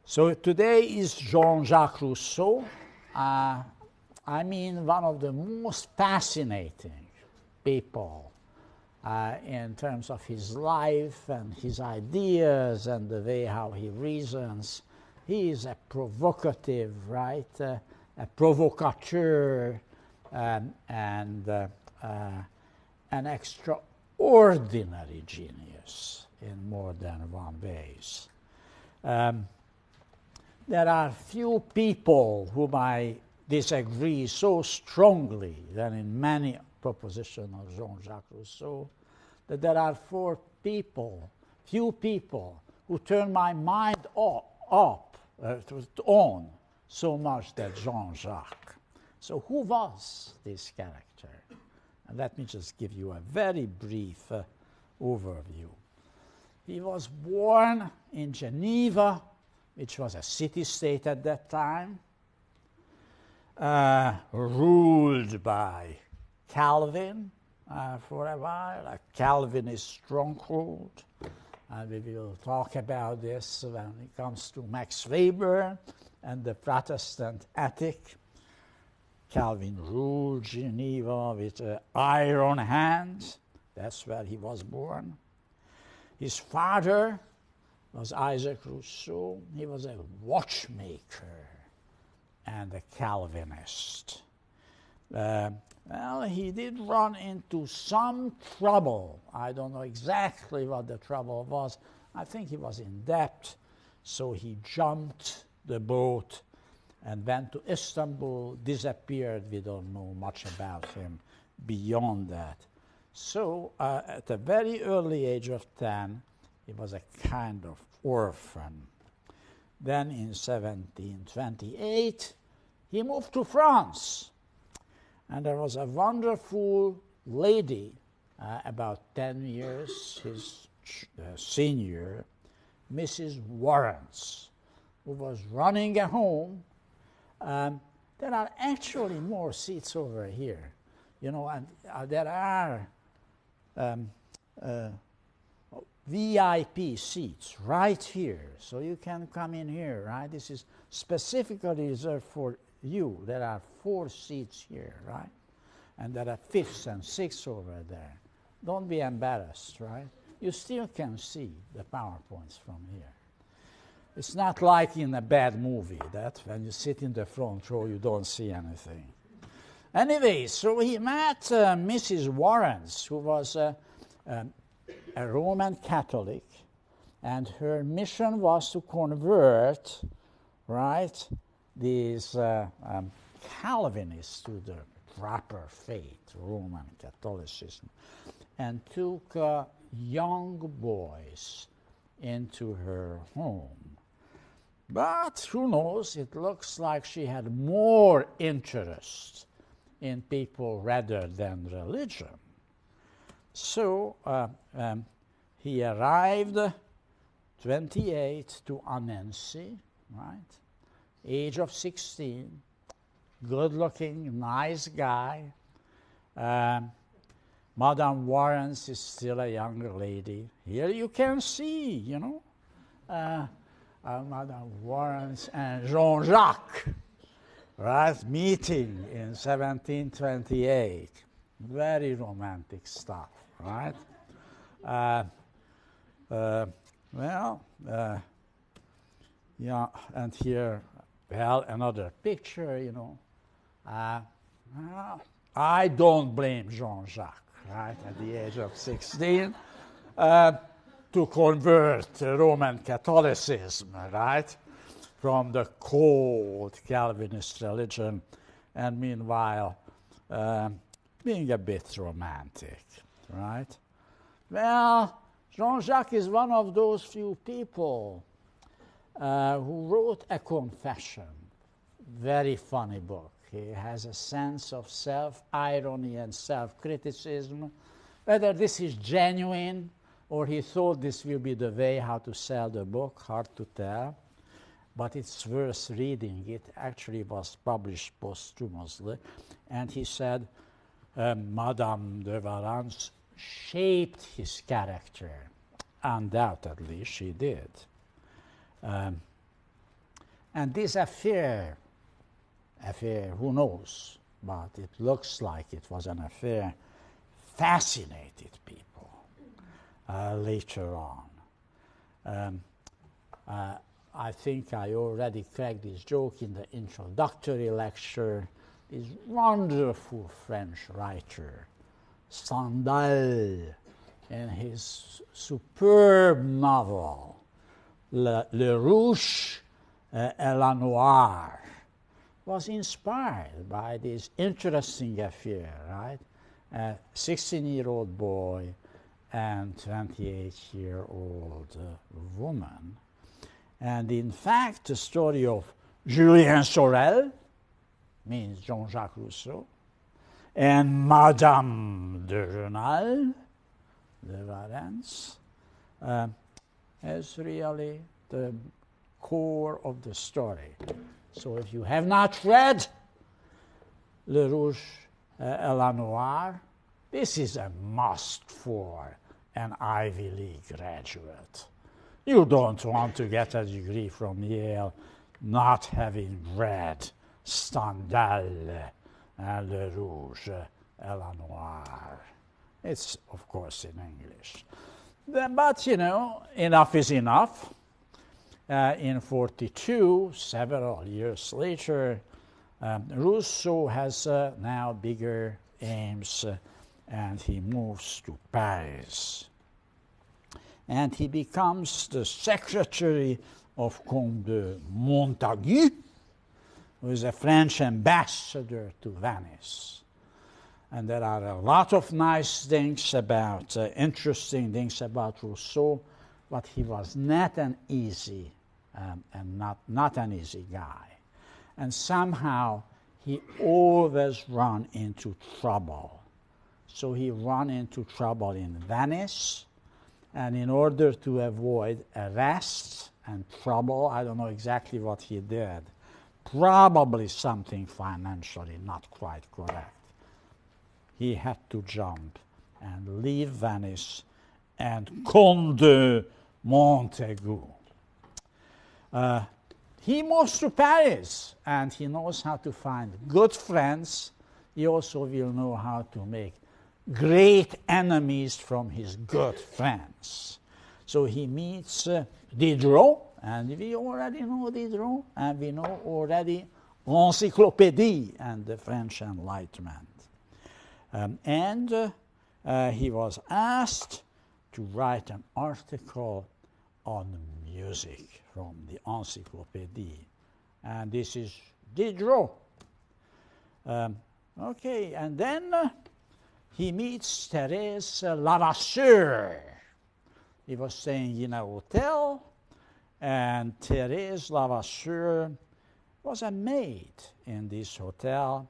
So today is Jean-Jacques Rousseau. I mean, one of the most fascinating people in terms of his life and his ideas and the way how he reasons. He is a provocative, right? A provocateur and an extraordinary genius in more than one ways. There are few people whom I disagree so strongly than in many propositions of Jean-Jacques Rousseau, that there are few people who turn my mind on so much that Jean-Jacques. So who was this character? And let me just give you a very brief overview. He was born in Geneva, which was a city-state at that time, ruled by Calvin for a while, a Calvinist stronghold. And we will talk about this when it comes to Max Weber and the Protestant ethic. Calvin ruled Geneva with iron hands. That's where he was born. His father was Isaac Rousseau. He was a watchmaker and a Calvinist. Well, he did run into some trouble. I don't know exactly what the trouble was. I think he was in debt, so he jumped the boat and went to Istanbul, disappeared. We don't know much about him beyond that. So at a very early age of 10, he was a kind of orphan. Then in 1728, he moved to France. And there was a wonderful lady, about 10 years his senior, Mrs. Warrens, who was running a home. There are actually more seats over here, you know, and there are VIP seats right here, so you can come in here, right? This is specifically reserved for you. There are 4 seats here, right? And there are 5th and 6th over there. Don't be embarrassed, right? You still can see the PowerPoints from here. It's not like in a bad movie that when you sit in the front row, you don't see anything. Anyway, so he met Mrs. Warrens, who was a Roman Catholic, and her mission was to convert, right, these Calvinists to the proper faith, Roman Catholicism, and took young boys into her home. But who knows, it looks like she had more interest in people rather than religion. So he arrived 28 to Annecy, right? Age of 16, good-looking, nice guy. Madame Warrens is still a younger lady. Here you can see, you know, Madame Warrens and Jean-Jacques, right, meeting in 1728. Very romantic stuff, right? Yeah, and here, well, another picture, you know. I don't blame Jean-Jacques, right, at the age of 16, to convert Roman Catholicism, right, from the cold Calvinist religion, and meanwhile being a bit romantic, right? Well, Jean-Jacques is one of those few people who wrote a confession, very funny book. He has a sense of self-irony and self-criticism. Whether this is genuine or he thought this will be the way how to sell the book, hard to tell, but it's worth reading. It actually was published posthumously, and he said Madame de Warrens shaped his character. Undoubtedly, she did. And this affair, who knows, but it looks like it was an affair, fascinated people later on. I think I already cracked this joke in the introductory lecture. This wonderful French writer, Stendhal, in his superb novel, Le Rouge et la Noire, was inspired by this interesting affair, right? A 16-year-old boy and 28-year-old woman. And in fact, the story of Julien Sorel, means Jean-Jacques Rousseau, and Madame de Renal, de Valence, is really the core of the story. So if you have not read Le Rouge et la Noire, this is a must for an Ivy League graduate. You don't want to get a degree from Yale not having read Stendhal and Le Rouge et la Noire. It's, of course, in English. But, you know, enough is enough. In 1942, several years later, Rousseau has now bigger aims, and he moves to Paris. And he becomes the secretary of Comte de Montagu, who is a French ambassador to Venice. And there are a lot of nice things about, interesting things about Rousseau, but he was not an easy and not an easy guy. And somehow he always ran into trouble. So he ran into trouble in Venice, and in order to avoid arrest and trouble, I don't know exactly what he did, probably something financially not quite correct. He had to jump and leave Venice and Comte de Montagu. He moves to Paris, and he knows how to find good friends. He also will know how to make great enemies from his good friends. So he meets Diderot, and we already know Diderot, and we know already Encyclopédie and the French Enlightenment. He was asked to write an article on music from the Encyclopédie. And this is Diderot. And then he meets Thérèse Lavasseur. He was staying in a hotel, and Thérèse Lavasseur was a maid in this hotel,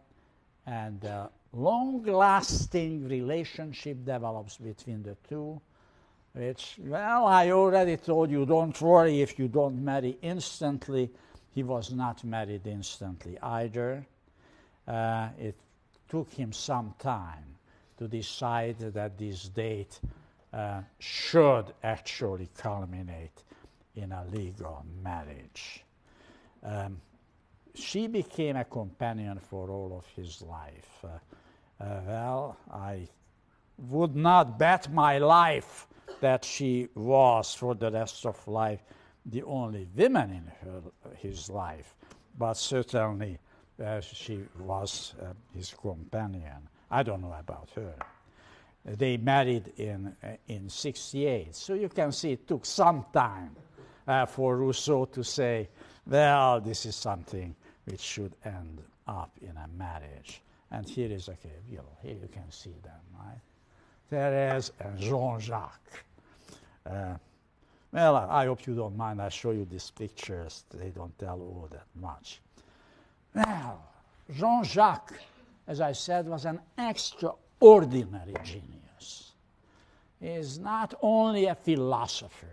and a long-lasting relationship develops between the two, which, well, I already told you, don't worry if you don't marry instantly. He was not married instantly either. It took him some time to decide that this date should actually culminate in a legal marriage. She became a companion for all of his life. Well, I would not bet my life that she was for the rest of life the only woman in his life, but certainly she was his companion. I don't know about her. They married in 1968, so you can see it took some time for Rousseau to say, well, this is something which should end up in a marriage. And here is, here you can see them, right? Thérèse and Jean-Jacques. Well, I hope you don't mind I show you these pictures. They don't tell all that much. Well, Jean-Jacques, as I said, was an extraordinary genius. He is not only a philosopher,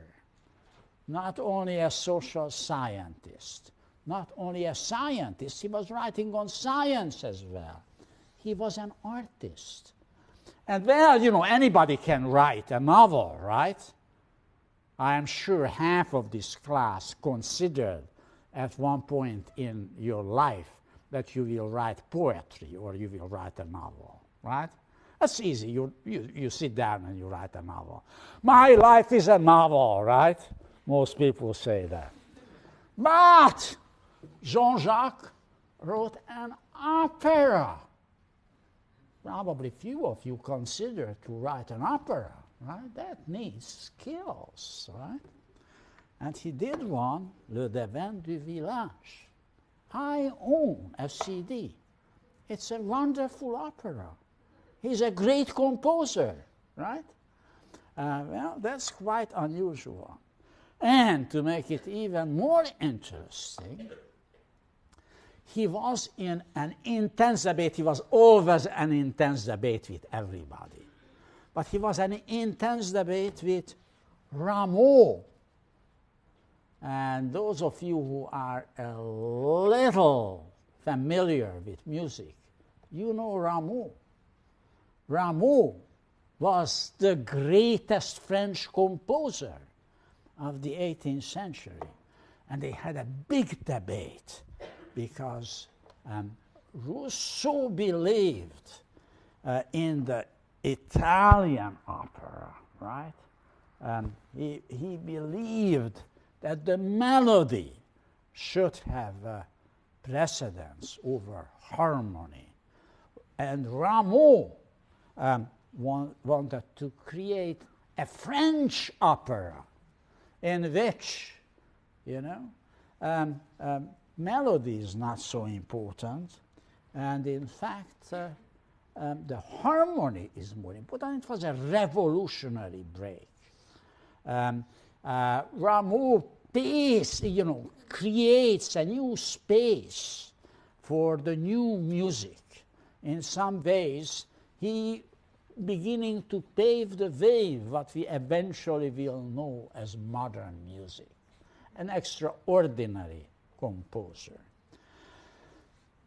not only a social scientist, not only a scientist, he was writing on science as well. He was an artist. And well, anybody can write a novel, right? I am sure half of this class considered at one point in your life that you will write poetry or you will write a novel, right? That's easy. You sit down and you write a novel. My life is a novel, right? Most people say that. But Jean-Jacques wrote an opera. Probably few of you consider to write an opera, right? That needs skills, right? And he did one, Le Devin du Village. I own a CD. It's a wonderful opera. He's a great composer, right? Well, that's quite unusual. And to make it even more interesting, he was in an intense debate. He was always an intense debate with everybody. But he was in an intense debate with Rameau. And those of you who are a little familiar with music, you know Rameau. Rameau was the greatest French composer of the 18th century. And they had a big debate because Rousseau believed in the Italian opera, right? He believed that the melody should have precedence over harmony. And Rameau wanted to create a French opera in which, melody is not so important, and in fact, the harmony is more important. It was a revolutionary break. Rameau creates a new space for the new music. In some ways, he beginning to pave the way what we eventually will know as modern music. An extraordinary composer.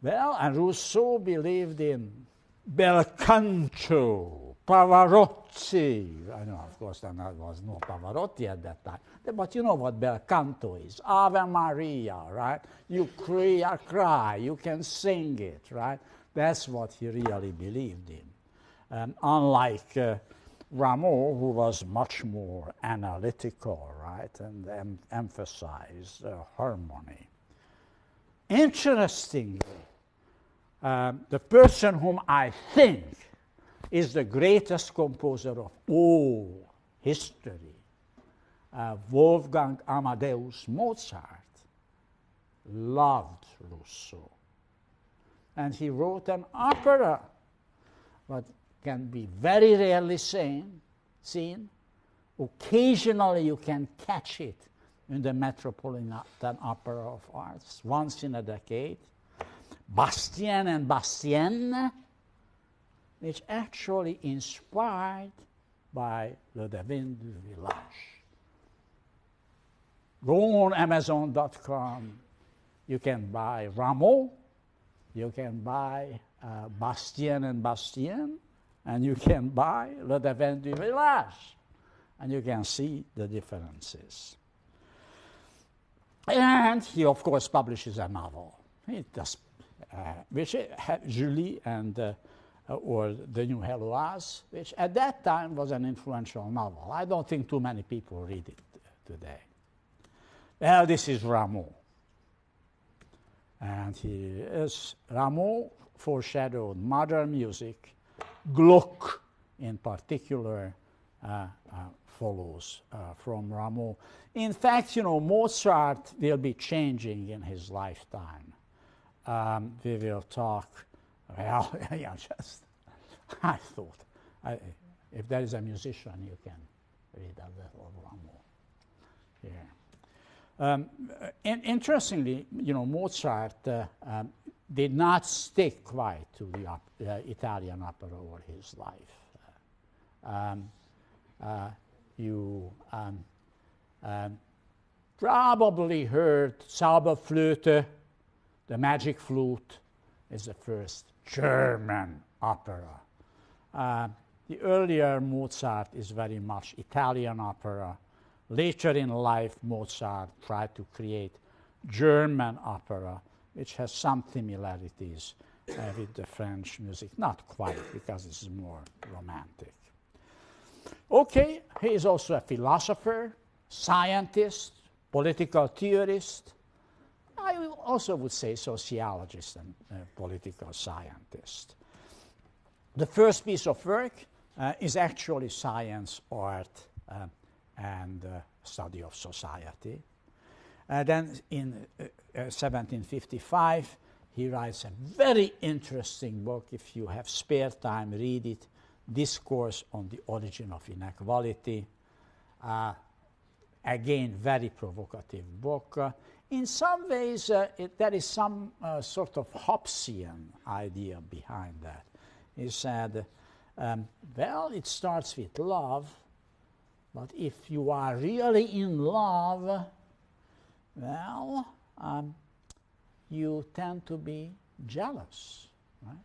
Well, and Rousseau believed in bel canto, Pavarotti. I know, of course, there was no Pavarotti at that time. But you know what bel canto is. Ave Maria, right? You cry, you can sing it, right? That's what he really believed in. Unlike Rameau, who was much more analytical, right, and emphasized harmony. Interestingly, the person whom I think is the greatest composer of all history, Wolfgang Amadeus Mozart, loved Rousseau. And he wrote an opera, but can be very rarely seen. Occasionally you can catch it in the Metropolitan Opera of Arts, once in a decade. Bastien and Bastienne, which actually inspired by Le Devin du Village. Go on Amazon.com. You can buy Rameau, you can buy Bastien and Bastienne, and you can buy Le Devin du Village, and you can see the differences. And he, of course, publishes a novel. He does, which Julie and or The New Heloise, which at that time was an influential novel. I don't think too many people read it today. Well, this is Rameau. And Rameau foreshadowed modern music. Gluck, in particular, follows from Rameau. In fact, Mozart will be changing in his lifetime. We will talk, I thought, if there is a musician, you can read a little Rameau here. Interestingly, Mozart did not stick quite to the Italian opera all his life. You probably heard Zauberflöte, the magic flute, is the first German opera. The earlier Mozart is very much Italian opera. Later in life, Mozart tried to create German opera, which has some similarities with the French music. Not quite, because it's more romantic. Okay, he is also a philosopher, scientist, political theorist. I also would say sociologist and political scientist. The first piece of work is actually science, art, and study of society. Then in 1755, he writes a very interesting book. If you have spare time, read it, Discourse on the Origin of Inequality. Again, very provocative book. In some ways, there is some sort of Hobbesian idea behind that. He said, well, it starts with love, but if you are really in love, well, you tend to be jealous, right?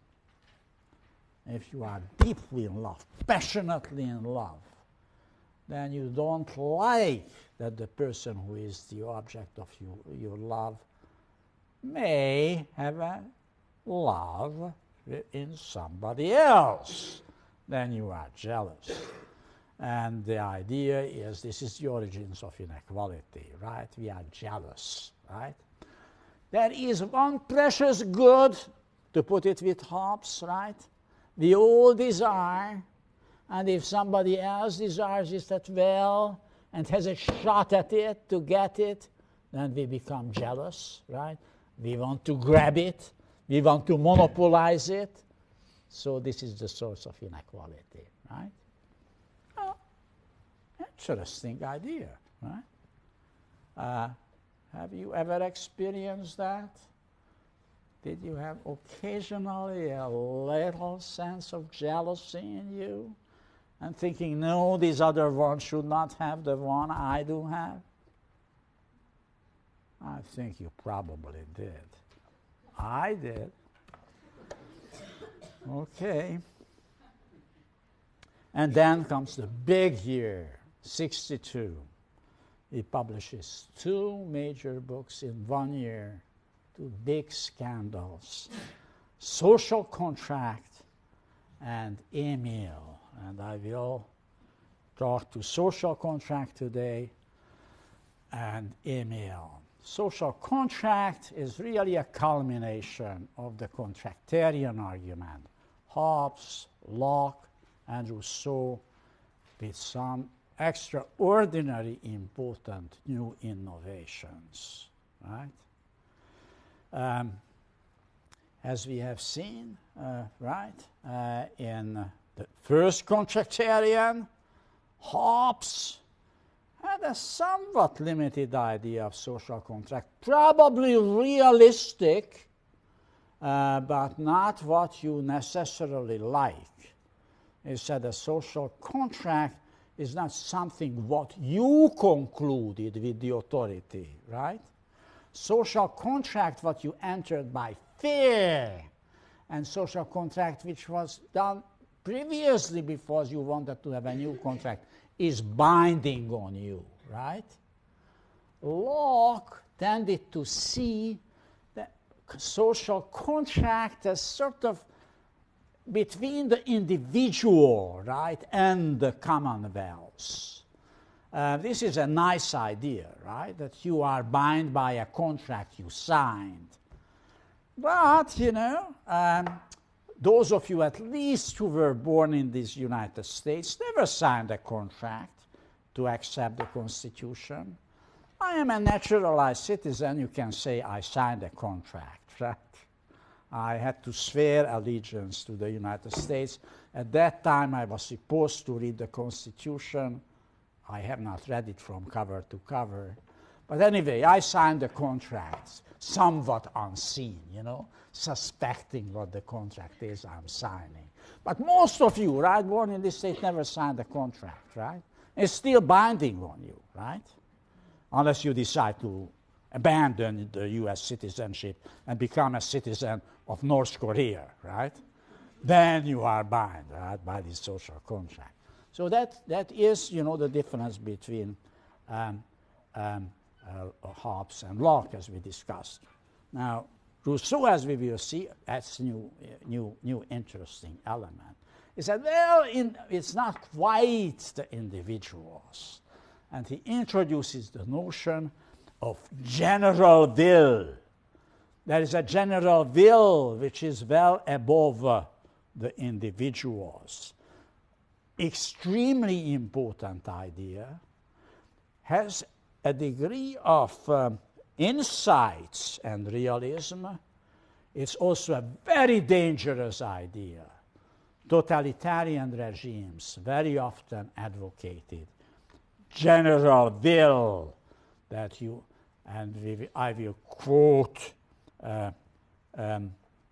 If you are deeply in love, passionately in love, then you don't like that the person who is the object of your love may have a love in somebody else. Then you are jealous. And the idea is this is the origins of inequality, right? We are jealous, right? There is one precious good, to put it with Hobbes, right? We all desire, and if somebody else desires it as well and has a shot at it to get it, then we become jealous, right? We want to grab it. We want to monopolize it. So this is the source of inequality, right? Well, interesting idea, right? Have you ever experienced that? Did you have occasionally a little sense of jealousy in you? And thinking, no, this other one should not have the one I do have? I think you probably did. I did. Okay. And then comes the big year, 62. He publishes 2 major books in 1 year, 2 big scandals, Social Contract and Emile. And I will talk to Social Contract today and Emile. Social contract is really a culmination of the contractarian argument. Hobbes, Locke, and Rousseau, with some extraordinary important new innovations, right? As we have seen, in the first contractarian, Hobbes had a somewhat limited idea of social contract, probably realistic, but not what you necessarily like. He said a social contract is not something what you concluded with the authority, right? Social contract, what you entered by fear, and social contract which was done previously before you wanted to have a new contract, is binding on you, right? Locke tended to see the social contract as sort of between the individual, right, and the commonwealth. This is a nice idea, right, that you are bound by a contract you signed. But, you know, those of you at least who were born in these United States never signed a contract to accept the Constitution. I am a naturalized citizen. You can say I signed a contract, right? I had to swear allegiance to the United States. At that time, I was supposed to read the Constitution. I have not read it from cover to cover. But anyway, I signed the contracts, somewhat unseen, you know, suspecting what the contract is I'm signing. But most of you, right, born in this state, never signed a contract, right? It's still binding on you, right? Unless you decide to abandon the U.S. citizenship and become a citizen of North Korea, right? Then you are bound, right, by this social contract. So that is, you know, the difference between Hobbes and Locke, as we discussed. Now, Rousseau, as we will see, adds new interesting element. He said, well, it's not quite the individuals. And he introduces the notion of general will. There is a general will which is well above the individuals. Extremely important idea, has a degree of insights and realism. It's also a very dangerous idea. Totalitarian regimes very often advocated general will that you, and I will quote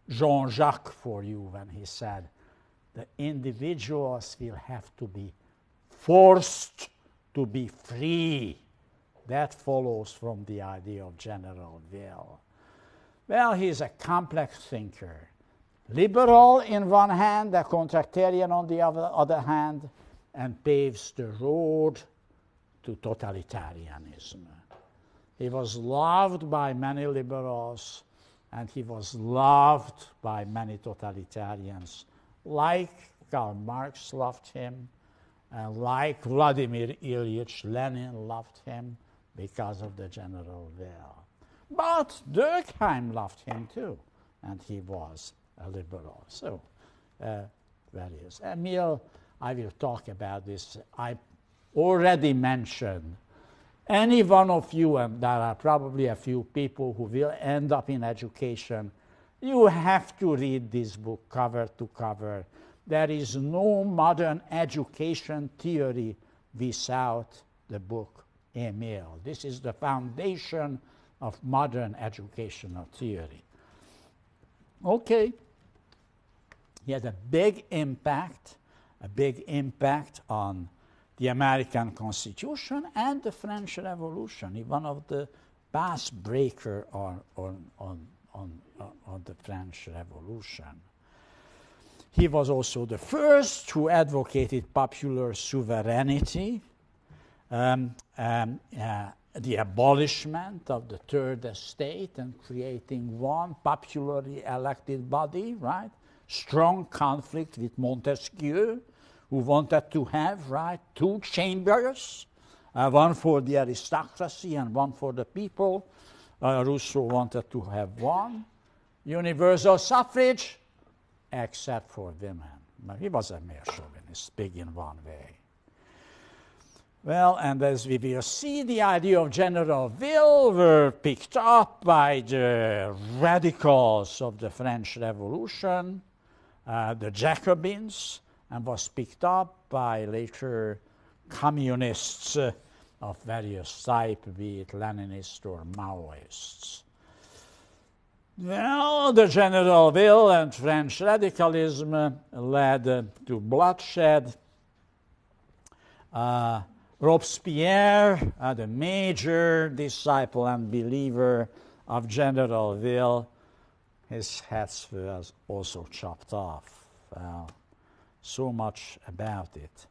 Jean-Jacques for you when he said, the individuals will have to be forced to be free. That follows from the idea of general will. Well, he's a complex thinker. Liberal in one hand, a contractarian on the other hand, and paves the road to totalitarianism. He was loved by many liberals, and he was loved by many totalitarians, like Karl Marx loved him, and like Vladimir Ilyich Lenin loved him because of the general will. But Durkheim loved him too, and he was a liberal. So, various. Emile, I will talk about this. I already mentioned any one of you, and there are probably a few people who will end up in education, you have to read this book cover to cover. There is no modern education theory without the book Emile. This is the foundation of modern educational theory. Okay. He had a big impact on the American Constitution and the French Revolution. He's one of the path breaker on the French Revolution. He was also the first who advocated popular sovereignty, the abolishment of the third estate and creating one popularly elected body, right? Strong conflict with Montesquieu, who wanted to have, right, two chambers, one for the aristocracy and one for the people. Rousseau wanted to have one. Universal suffrage, except for women. But he was a male chauvinist, big in one way. Well, and as we will see, the idea of general will were picked up by the radicals of the French Revolution, the Jacobins, and was picked up by later communists of various types, be it Leninists or Maoists. Well, the general will and French radicalism led to bloodshed. Robespierre, the major disciple and believer of general will, his head was also chopped off. So much about it.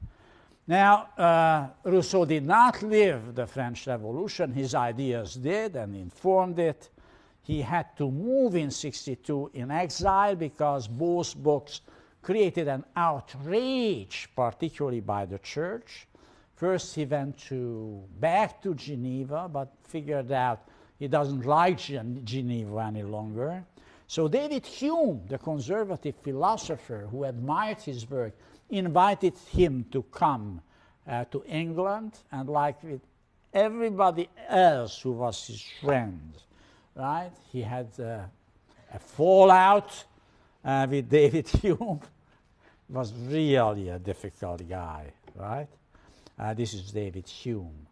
Now, Rousseau did not live the French Revolution. His ideas did and informed it. He had to move in 1962 in exile because both books created an outrage, particularly by the church. First, he went back to Geneva, but figured out he doesn't like Geneva any longer. So David Hume, the conservative philosopher who admired his work, invited him to come to England, and like with everybody else who was his friend, right? He had a fallout with David Hume. He was really a difficult guy, right? This is David Hume.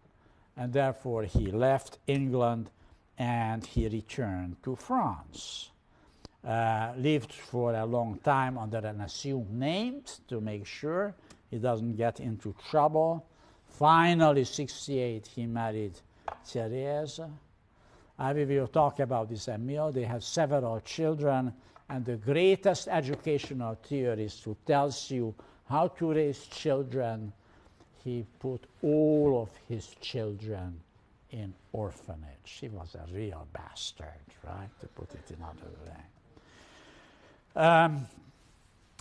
And therefore he left England and he returned to France. Lived for a long time under an assumed name to make sure he doesn't get into trouble. Finally, 1968, he married Thérèse. We will talk about this, Emile. They have several children, and the greatest educational theorist who tells you how to raise children, he put all of his children in orphanage. He was a real bastard, right, to put it another way.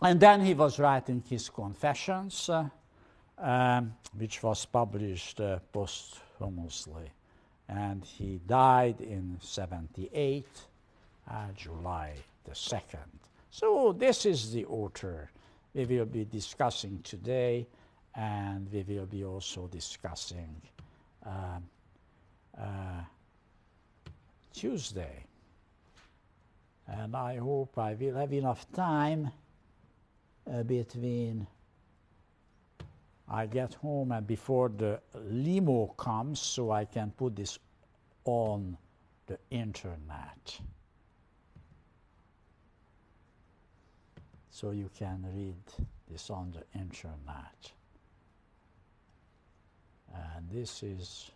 And then he was writing his Confessions, which was published posthumously. And he died in 78, July the 2nd. So this is the author we will be discussing today, and we will be also discussing Tuesday. And I hope I will have enough time between I get home and before the limo comes, so I can put this on the internet. So you can read this on the internet. And this is,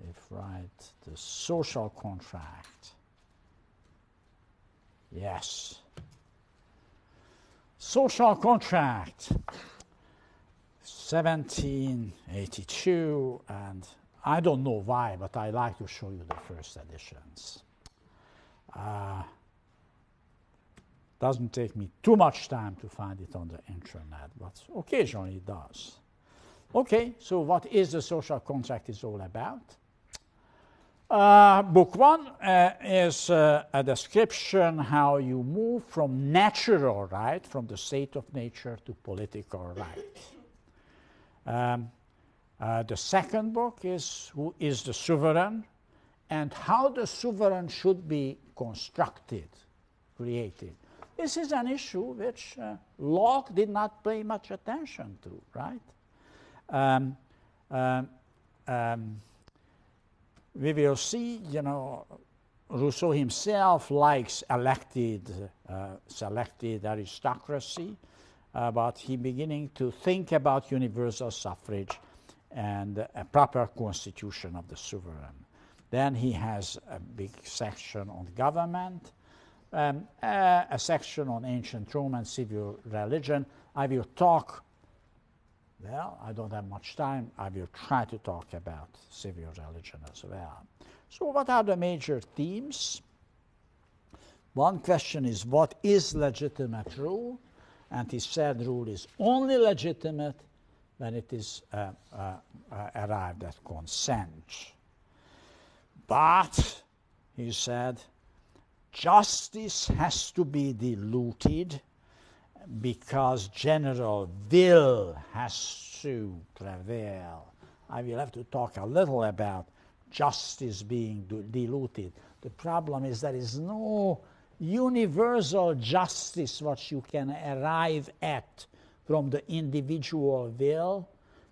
if right, the social contract. Yes. Social contract, 1782, and I don't know why, but I like to show you the first editions. Doesn't take me too much time to find it on the internet, but occasionally it does. Okay, so what is the social contract is all about? Book 1 is a description how you move from natural right, from the state of nature, to political right. The second book is who is the sovereign and how the sovereign should be constructed, created. This is an issue which Locke did not pay much attention to, right? We will see, Rousseau himself likes selected aristocracy, but he beginning to think about universal suffrage and a proper constitution of the sovereign. Then he has a big section on government, a section on ancient Rome and civil religion. I will talk, well, I don't have much time. I will try to talk about civil religion as well. So what are the major themes? One question is, what is legitimate rule? And he said rule is only legitimate when it is arrived at consent. But, he said, justice has to be diluted because general will has to prevail. I will have to talk a little about justice being diluted. The problem is there is no universal justice what you can arrive at from the individual will.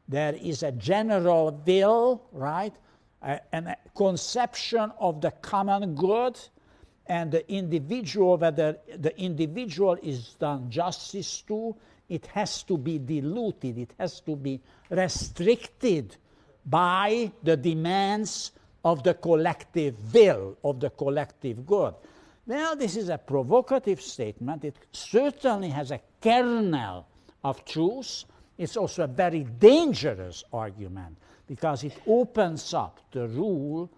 There is a general will, right? And a conception of the common good, and the individual, whether the individual is done justice to, it has to be diluted, it has to be restricted by the demands of the collective will, of the collective good. Well, this is a provocative statement. It certainly has a kernel of truth. It's also a very dangerous argument because it opens up the rule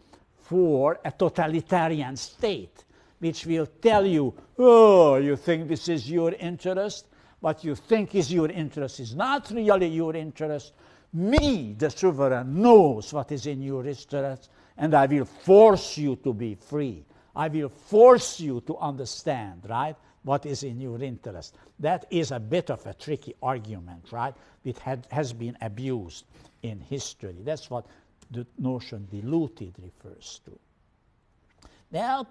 for a totalitarian state, which will tell you, oh, you think this is your interest? What you think is your interest is not really your interest. Me, the sovereign, knows what is in your interest, and I will force you to be free. I will force you to understand, right, what is in your interest. That is a bit of a tricky argument, right? It has been abused in history. That's what the notion diluted refers to. Well,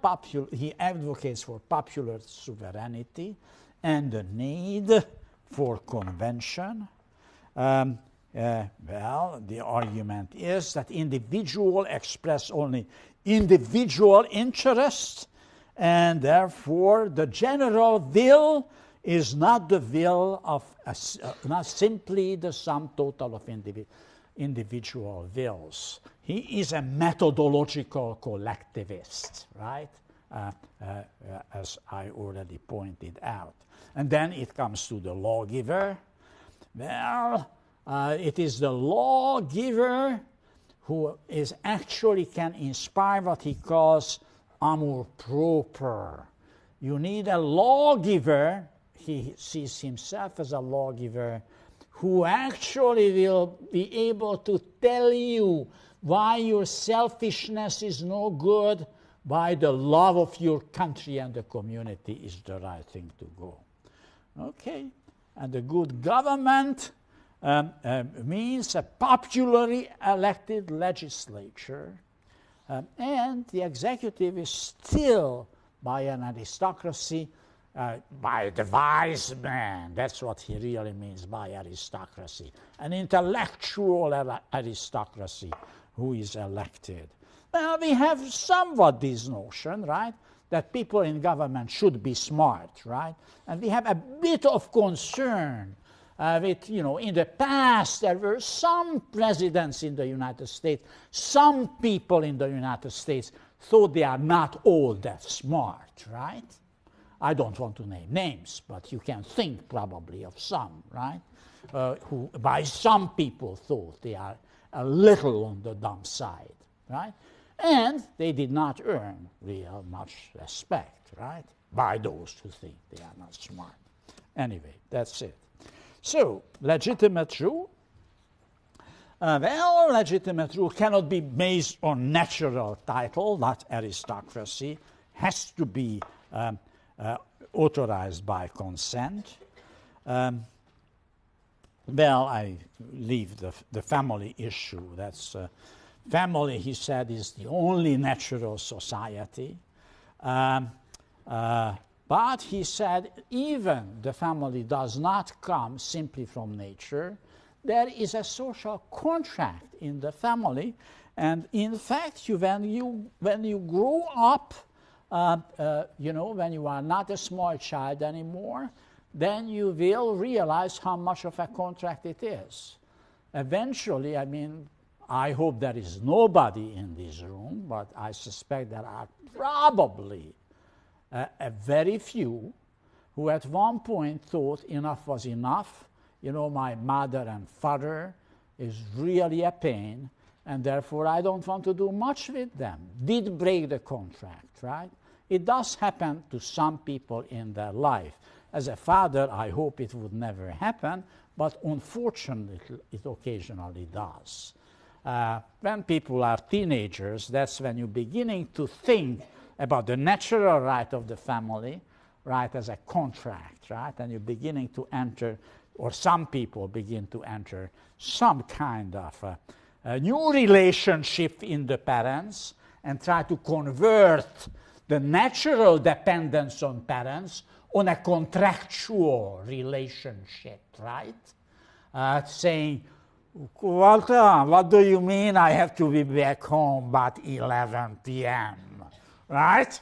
he advocates for popular sovereignty and the need for convention. Well, the argument is that individuals express only individual interests, and therefore the general will is not the will of, not simply the sum total of individual wills. He is a methodological collectivist, right? As I already pointed out. And then it comes to the lawgiver. Well, it is the lawgiver who is actually can inspire what he calls amour propre. You need a lawgiver, he sees himself as a lawgiver, who actually will be able to tell you why your selfishness is no good, why the love of your country and the community is the right thing to go. Okay, and a good government means a popularly elected legislature, and the executive is still by an aristocracy, by the wise man. That's what he really means by aristocracy. An intellectual aristocracy who is elected. Well, we have somewhat this notion, right, that people in government should be smart, right? And we have a bit of concern with, in the past there were some presidents in the United States, some people in the United States thought they are not all that smart, right? I don't want to name names, but you can think probably of some, right? Who by some people thought they are a little on the dumb side, right? And they did not earn real much respect, right? By those who think they are not smart. Anyway, that's it. So, legitimate rule. Well, legitimate rule cannot be based on natural title, not aristocracy. Has to be authorized by consent. Well, I leave the family issue. That's family, he said, is the only natural society. But he said even the family does not come simply from nature. There is a social contract in the family, and in fact, when you grow up, when you are not a small child anymore, then you will realize how much of a contract it is. Eventually, I hope there is nobody in this room, but I suspect there are probably a very few who at one point thought enough was enough. My mother and father is really a pain, and therefore I don't want to do much with them. Did break the contract, right? It does happen to some people in their life. As a father, I hope it would never happen, but unfortunately, it occasionally does. When people are teenagers, that's when you're beginning to think about the natural right of the family, right, as a contract, right? And you're beginning to enter, or some people begin to enter, some kind of a new relationship in the parents and try to convert the natural dependence on parents on a contractual relationship, right? Saying, what do you mean I have to be back home by 11 p.m., right?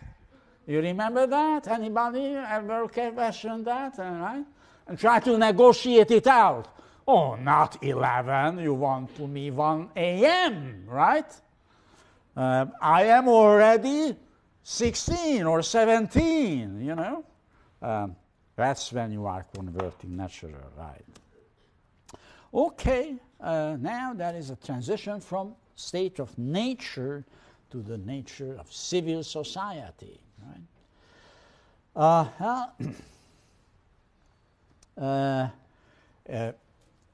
You remember that? Anybody ever questioned that, right? And try to negotiate it out. Oh, not 11, you want me 1 a.m., right? I am already 16 or 17, That's when you are converting natural right. Okay, now there is a transition from state of nature to the nature of civil society, right?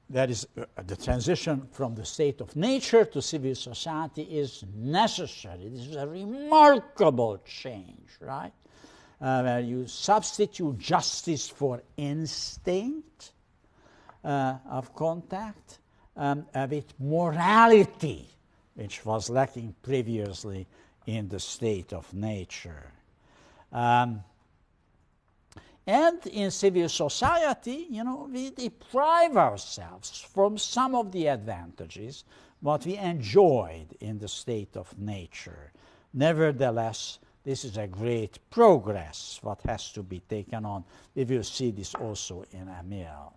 That is the transition from the state of nature to civil society is necessary. This is a remarkable change, right? Where you substitute justice for instinct of contact with morality, which was lacking previously in the state of nature. And in civil society, we deprive ourselves from some of the advantages what we enjoyed in the state of nature. Nevertheless, this is a great progress, what has to be taken on. We will see this also in Emile.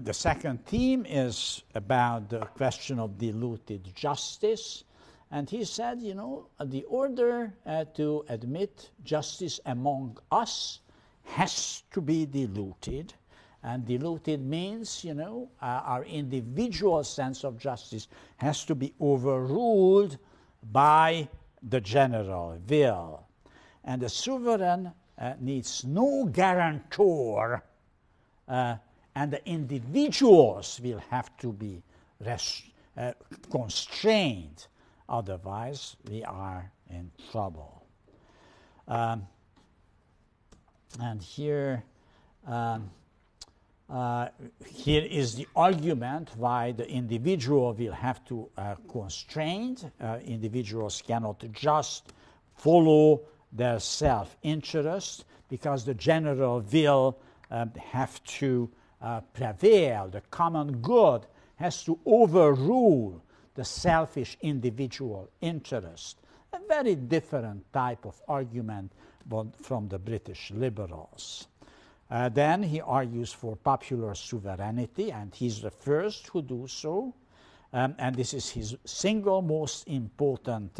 The second theme is about the question of diluted justice. And he said, the order to admit justice among us has to be diluted. And diluted means, our individual sense of justice has to be overruled by the general will. And the sovereign needs no guarantor, and the individuals will have to be constrained. Otherwise, we are in trouble. And here is the argument why the individual will have to constrained. Individuals cannot just follow their self-interest, because the general will have to prevail. The common good has to overrule the selfish individual interest. A very different type of argument from the British liberals. Then he argues for popular sovereignty, and he's the first who do so. And this is his single most important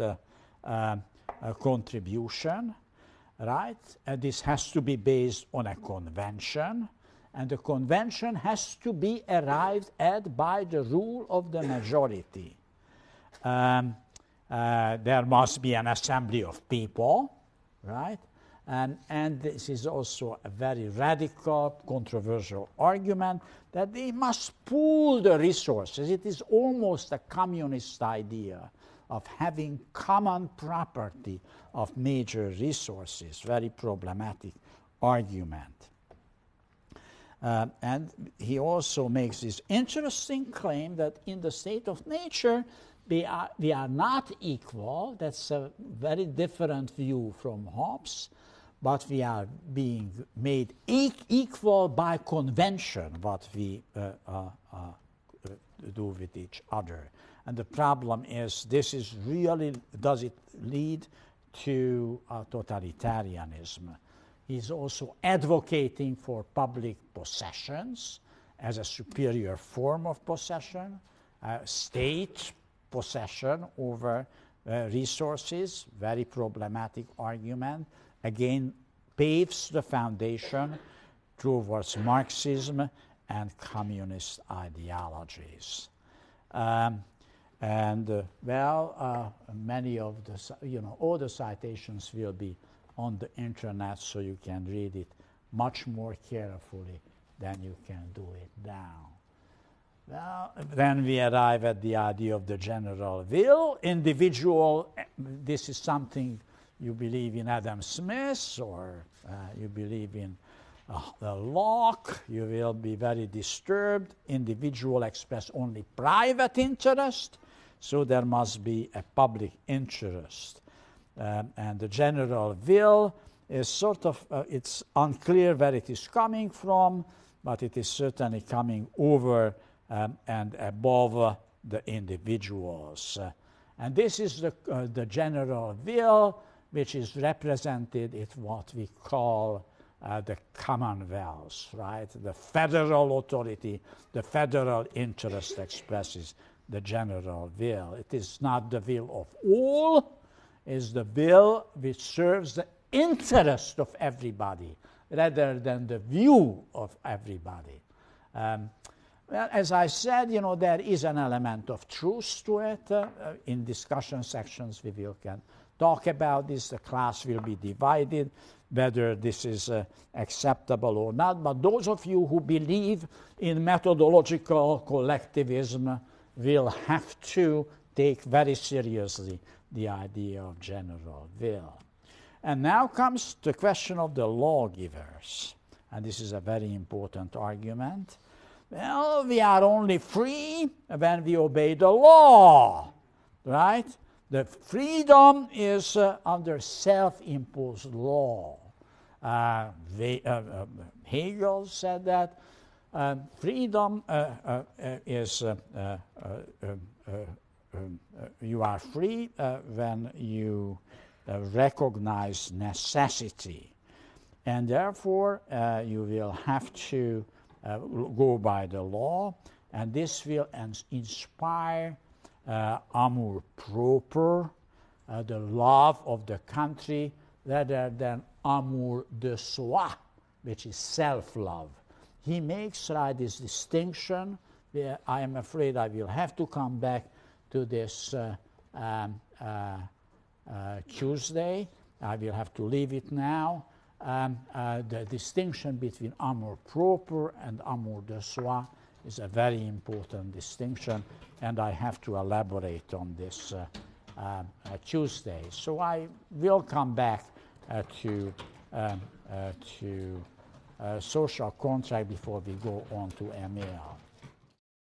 contribution, right? This has to be based on a convention, and the convention has to be arrived at by the rule of the majority. There must be an assembly of people, right? And this is also a very radical, controversial argument that they must pool the resources. It is almost a communist idea of having common property of major resources. Very problematic argument. And he also makes this interesting claim that in the state of nature, we are not equal. That's a very different view from Hobbes. But we are being made equal by convention, what we do with each other. And the problem is, this is really, does it lead to totalitarianism? He's also advocating for public possessions as a superior form of possession, state possession over resources, very problematic argument. Again, paves the foundation towards Marxism and communist ideologies. Many of the, all the citations will be on the internet, so you can read it much more carefully than you can do it now. Well, then we arrive at the idea of the general will. Individual, this is something you believe in Adam Smith, or you believe in Locke, you will be very disturbed. Individual express only private interest, so there must be a public interest. And the general will is sort of, it's unclear where it is coming from, but it is certainly coming over and above the individuals. And this is the general will, which is represented in what we call the Commonwealth, right? The federal authority, the federal interest expresses the general will. It is not the will of all, it is the will which serves the interest of everybody rather than the view of everybody. Well, as I said, there is an element of truth to it. In discussion sections, we can talk about this. The class will be divided, whether this is acceptable or not. But those of you who believe in methodological collectivism will have to take very seriously the idea of general will. And now comes the question of the lawgivers. And this is a very important argument. Well, we are only free when we obey the law, right? The freedom is under self-imposed law. Hegel said that freedom is, you are free when you recognize necessity. And therefore, you will have to go by the law, and this will inspire amour propre, the love of the country, rather than amour de soi, which is self-love. he makes this distinction. I am afraid I will have to come back to this Tuesday. I will have to leave it now. The distinction between amour propre and amour de soi is a very important distinction, and I have to elaborate on this Tuesday. So I will come back to social contract before we go on to Emile.